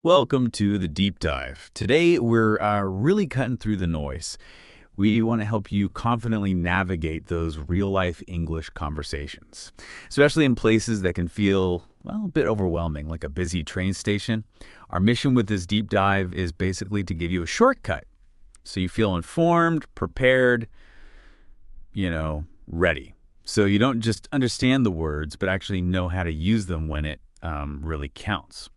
Welcome to the deep dive. Today, we're really cutting through the noise. We want to help you confidently navigate those real-life English conversations, especially in places that can feel, well, a bit overwhelming, like a busy train station. Our mission with this deep dive is basically to give you a shortcut so you feel informed, prepared, ready. So you don't just understand the words, but actually know how to use them when it really counts.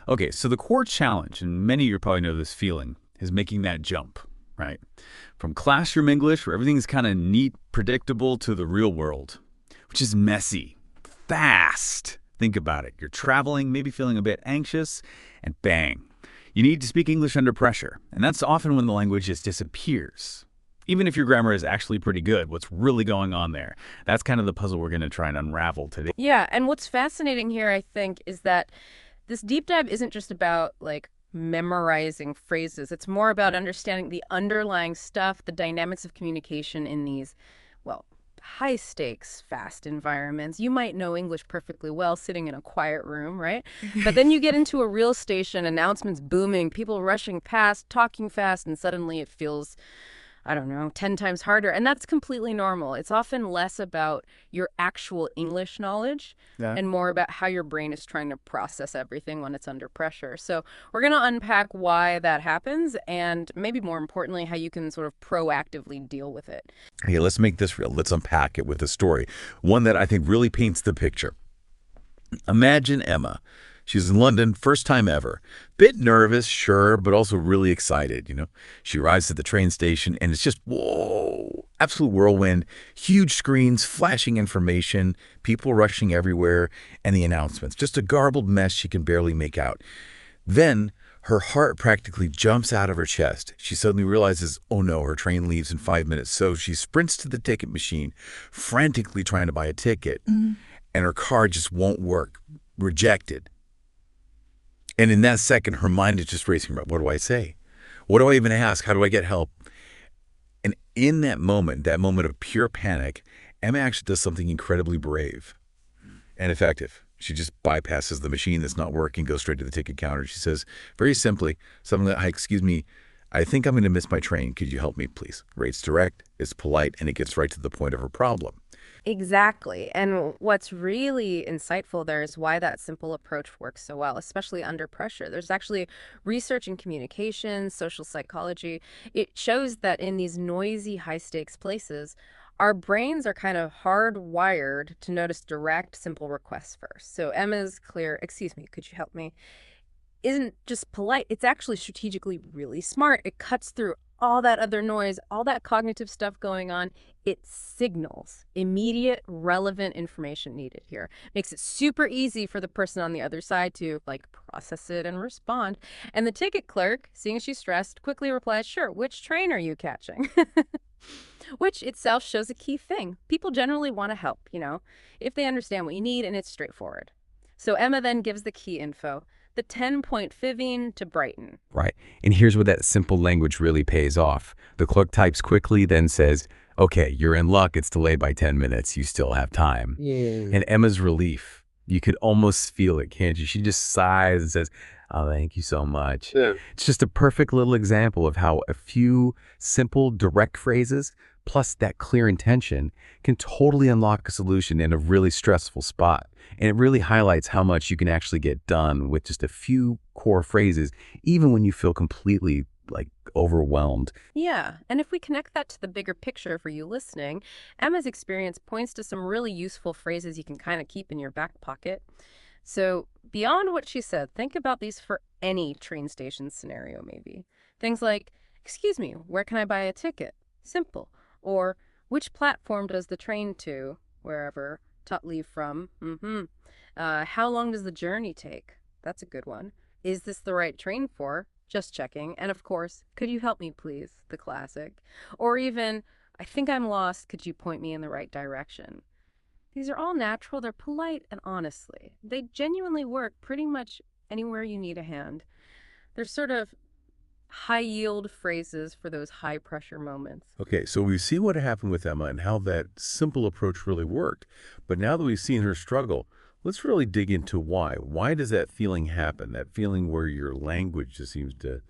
Okay, so the core challenge, and many of you probably know this feeling, is making that jump, right? From classroom English, where everything's kind of neat, predictable, to the real world, which is messy, fast. Think about it. You're traveling, maybe feeling a bit anxious, and bang. You need to speak English under pressure, and that's often when the language just disappears. Even if your grammar is actually pretty good, what's really going on there? That's kind of the puzzle we're going to try and unravel today. Yeah, and what's fascinating here, I think, is that this deep dive isn't just about memorizing phrases. It's more about understanding the underlying stuff, the dynamics of communication in these, well, high stakes, fast environments. You might know English perfectly well sitting in a quiet room, right? But then you get into a real station, announcements booming, people rushing past, talking fast, and suddenly it feels, I don't know, 10 times harder. And that's completely normal. It's often less about your actual English knowledge and more about how your brain is trying to process everything when it's under pressure. So we're going to unpack why that happens and maybe more importantly, how you can sort of proactively deal with it. Okay, let's make this real. Let's unpack it with a story. One that I think really paints the picture. Imagine Emma. She's in London, first time ever. Bit nervous, sure, but also really excited, She arrives at the train station, and it's just, whoa, absolute whirlwind. Huge screens, flashing information, people rushing everywhere, and the announcements. Just a garbled mess she can barely make out. Then her heart practically jumps out of her chest. She suddenly realizes, oh no, her train leaves in 5 minutes. So she sprints to the ticket machine, frantically trying to buy a ticket, and her card just won't work. Rejected. And in that second, her mind is just racing. What do I say? What do I even ask? How do I get help? And in that moment of pure panic, Emma actually does something incredibly brave and effective. She just bypasses the machine that's not working, goes straight to the ticket counter. She says, very simply, something like, "Hi, excuse me, I think I'm going to miss my train. Could you help me, please?" It's direct, it's polite, and it gets right to the point of her problem. Exactly. And what's really insightful there is why that simple approach works so well, especially under pressure. There's actually research in communication, social psychology. It shows that in these noisy, high-stakes places, our brains are kind of hardwired to notice direct, simple requests first. So Emma's clear, "Excuse me, could you help me?" isn't just polite, it's actually strategically really smart. It cuts through all that other noise, all that cognitive stuff going on. It signals immediate, relevant information needed here. Makes it super easy for the person on the other side to process it and respond. And the ticket clerk, seeing she's stressed, quickly replies, "Sure, which train are you catching?" Which itself shows a key thing. People generally want to help, if they understand what you need and it's straightforward. So Emma then gives the key info. The 10-point fivving to Brighton. Right. And here's where that simple language really pays off. The clerk types quickly, then says, "Okay, you're in luck. It's delayed by 10 minutes. You still have time." Yeah. And Emma's relief, you could almost feel it, can't you? She just sighs and says, "Oh, thank you so much." Yeah. It's just a perfect little example of how a few simple, direct phrases plus that clear intention can totally unlock a solution in a really stressful spot. And it really highlights how much you can actually get done with just a few core phrases, even when you feel completely overwhelmed. Yeah, and if we connect that to the bigger picture for you listening, Emma's experience points to some really useful phrases you can kind of keep in your back pocket. So beyond what she said, think about these for any train station scenario maybe. Things like, "Excuse me, where can I buy a ticket?" Simple. Or, "Which platform does the train to?" Wherever. Leave from. How long does the journey take? That's a good one. Is this the right train for? Just checking. And of course, "Could you help me, please?" The classic. Or even, "I think I'm lost. Could you point me in the right direction?" These are all natural. They're polite, and honestly, they genuinely work pretty much anywhere you need a hand. They're sort of high-yield phrases for those high-pressure moments. Okay, so we see what happened with Emma and how that simple approach really worked. But now that we've seen her struggle, Let's really dig into why. Why does that feeling happen? That feeling where your language just seems to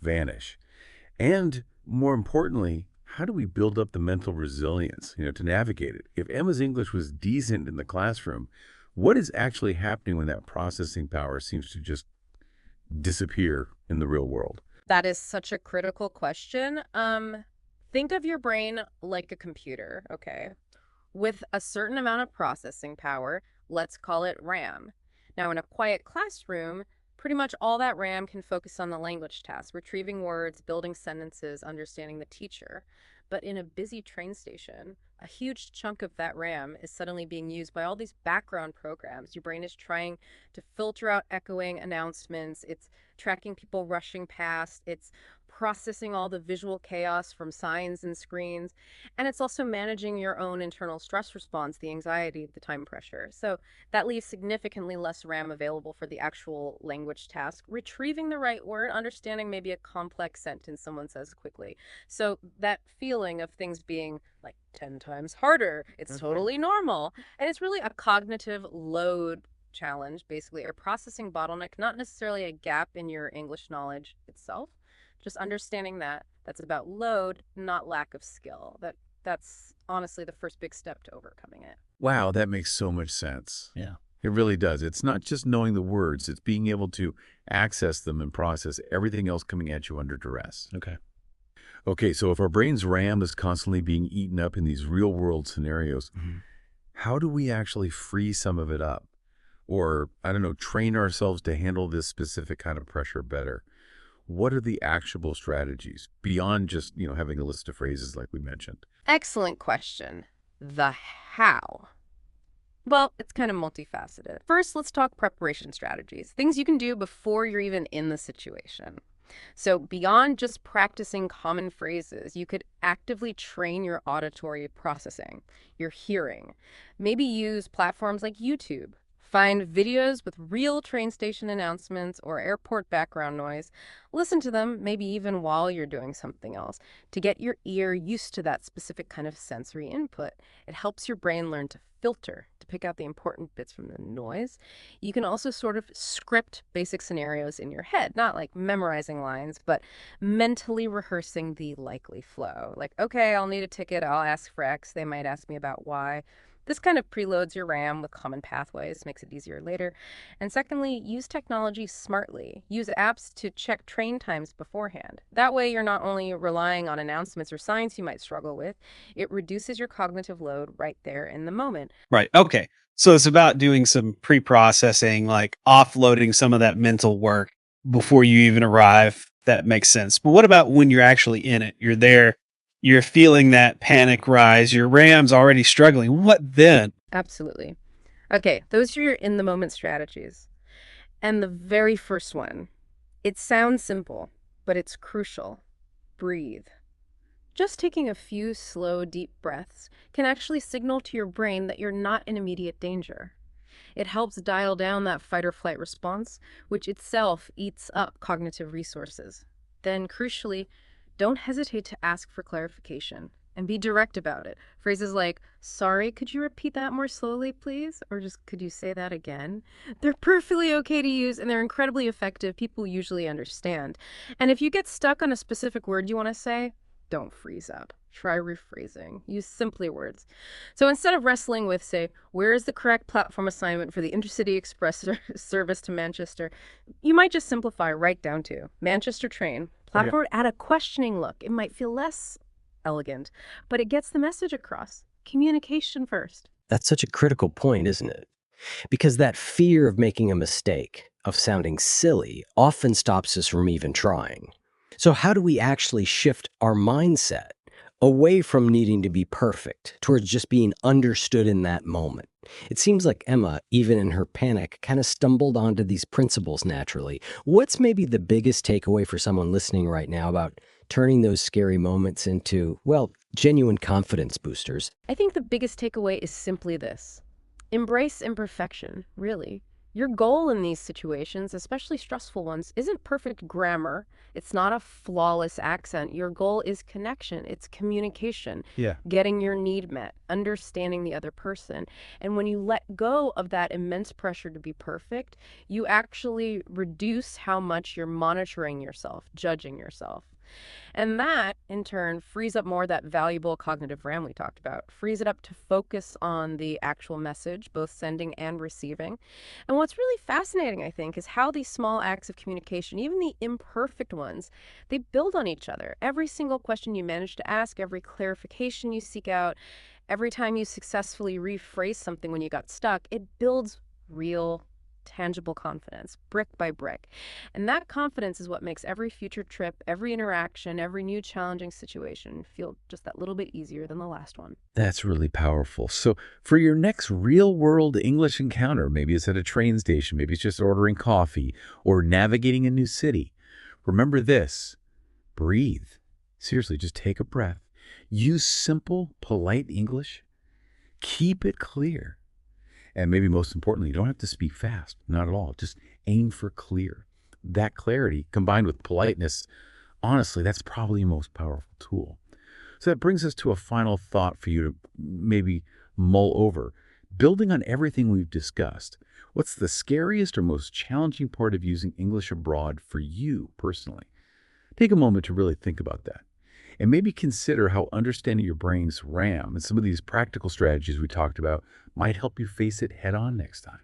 vanish. And more importantly, how do we build up the mental resilience, to navigate it? If Emma's English was decent in the classroom, what is actually happening when that processing power seems to just disappear in the real world? That is such a critical question. Think of your brain like a computer, okay? With a certain amount of processing power, let's call it RAM. Now, in a quiet classroom, pretty much all that RAM can focus on the language task, retrieving words, building sentences, understanding the teacher. But in a busy train station, a huge chunk of that RAM is suddenly being used by all these background programs. Your brain is trying to filter out echoing announcements. It's tracking people rushing past. It's processing all the visual chaos from signs and screens. And it's also managing your own internal stress response, the anxiety, the time pressure. So that leaves significantly less RAM available for the actual language task, retrieving the right word, understanding maybe a complex sentence someone says quickly. So that feeling of things being like 10 times harder, it's totally normal. And it's really a cognitive load challenge, basically, or processing bottleneck, not necessarily a gap in your English knowledge itself. Just understanding that that's about load, not lack of skill. That's honestly the first big step to overcoming it. Wow, that makes so much sense. Yeah. It really does. It's not just knowing the words, it's being able to access them and process everything else coming at you under duress. Okay. Okay, so if our brain's RAM is constantly being eaten up in these real world scenarios, how do we actually free some of it up? Or, I don't know, train ourselves to handle this specific kind of pressure better? What are the actionable strategies beyond just, having a list of phrases like we mentioned? Excellent question. The how. Well, it's kind of multifaceted. First, let's talk preparation strategies, things you can do before you're even in the situation. So beyond just practicing common phrases, you could actively train your auditory processing, your hearing. Maybe use platforms like YouTube. Find videos with real train station announcements or airport background noise. Listen to them, maybe even while you're doing something else, to get your ear used to that specific kind of sensory input. It helps your brain learn to filter, to pick out the important bits from the noise. You can also sort of script basic scenarios in your head, not like memorizing lines, but mentally rehearsing the likely flow. Like, okay, I'll need a ticket, I'll ask for X, they might ask me about Y. This kind of preloads your RAM with common pathways, makes it easier later. And secondly, use technology smartly. Use apps to check train times beforehand. That way, you're not only relying on announcements or signs you might struggle with, it reduces your cognitive load right there in the moment. Right. Okay. So it's about doing some pre-processing, like offloading some of that mental work before you even arrive. That makes sense. But what about when you're actually in it? You're there, you're feeling that panic rise, your RAM's already struggling. What then? Absolutely. Okay, those are your in the moment strategies. And the very first one, it sounds simple, but it's crucial. Breathe. Just taking a few slow, deep breaths can actually signal to your brain that you're not in immediate danger. It helps dial down that fight or flight response, which itself eats up cognitive resources. Then, crucially, don't hesitate to ask for clarification and be direct about it. Phrases like, sorry, could you repeat that more slowly, please? Or just, could you say that again? They're perfectly okay to use and they're incredibly effective. People usually understand. And if you get stuck on a specific word you want to say, don't freeze up. Try rephrasing. Use simpler words. So instead of wrestling with, say, where is the correct platform assignment for the Intercity Express service to Manchester, you might just simplify right down to Manchester train. Platform, add a questioning look. It might feel less elegant, but it gets the message across. Communication first. That's such a critical point, isn't it? Because that fear of making a mistake, of sounding silly, often stops us from even trying. So how do we actually shift our mindset away from needing to be perfect towards just being understood in that moment? It seems like Emma, even in her panic, kind of stumbled onto these principles naturally. What's maybe the biggest takeaway for someone listening right now about turning those scary moments into, well, genuine confidence boosters? I think the biggest takeaway is simply this. Embrace imperfection, really. Your goal in these situations, especially stressful ones, isn't perfect grammar. It's not a flawless accent. Your goal is connection, it's communication, Yeah. getting your need met, understanding the other person. And when you let go of that immense pressure to be perfect, you actually reduce how much you're monitoring yourself, judging yourself. And that, in turn, frees up more of that valuable cognitive RAM we talked about, frees it up to focus on the actual message, both sending and receiving. And what's really fascinating, I think, is how these small acts of communication, even the imperfect ones, they build on each other. Every single question you manage to ask, every clarification you seek out, every time you successfully rephrase something when you got stuck, it builds real, tangible confidence, brick by brick. And that confidence is what makes every future trip, every interaction, every new challenging situation feel just that little bit easier than the last one. That's really powerful. So for your next real-world English encounter, maybe it's at a train station, maybe it's just ordering coffee or navigating a new city, remember this: breathe. Seriously, just take a breath. Use simple, polite English. Keep it clear. And maybe most importantly, you don't have to speak fast, not at all. Just aim for clear. That clarity combined with politeness, honestly, that's probably your most powerful tool. So that brings us to a final thought for you to maybe mull over. Building on everything we've discussed, what's the scariest or most challenging part of using English abroad for you personally? Take a moment to really think about that. And maybe consider how understanding your brain's RAM and some of these practical strategies we talked about might help you face it head on next time.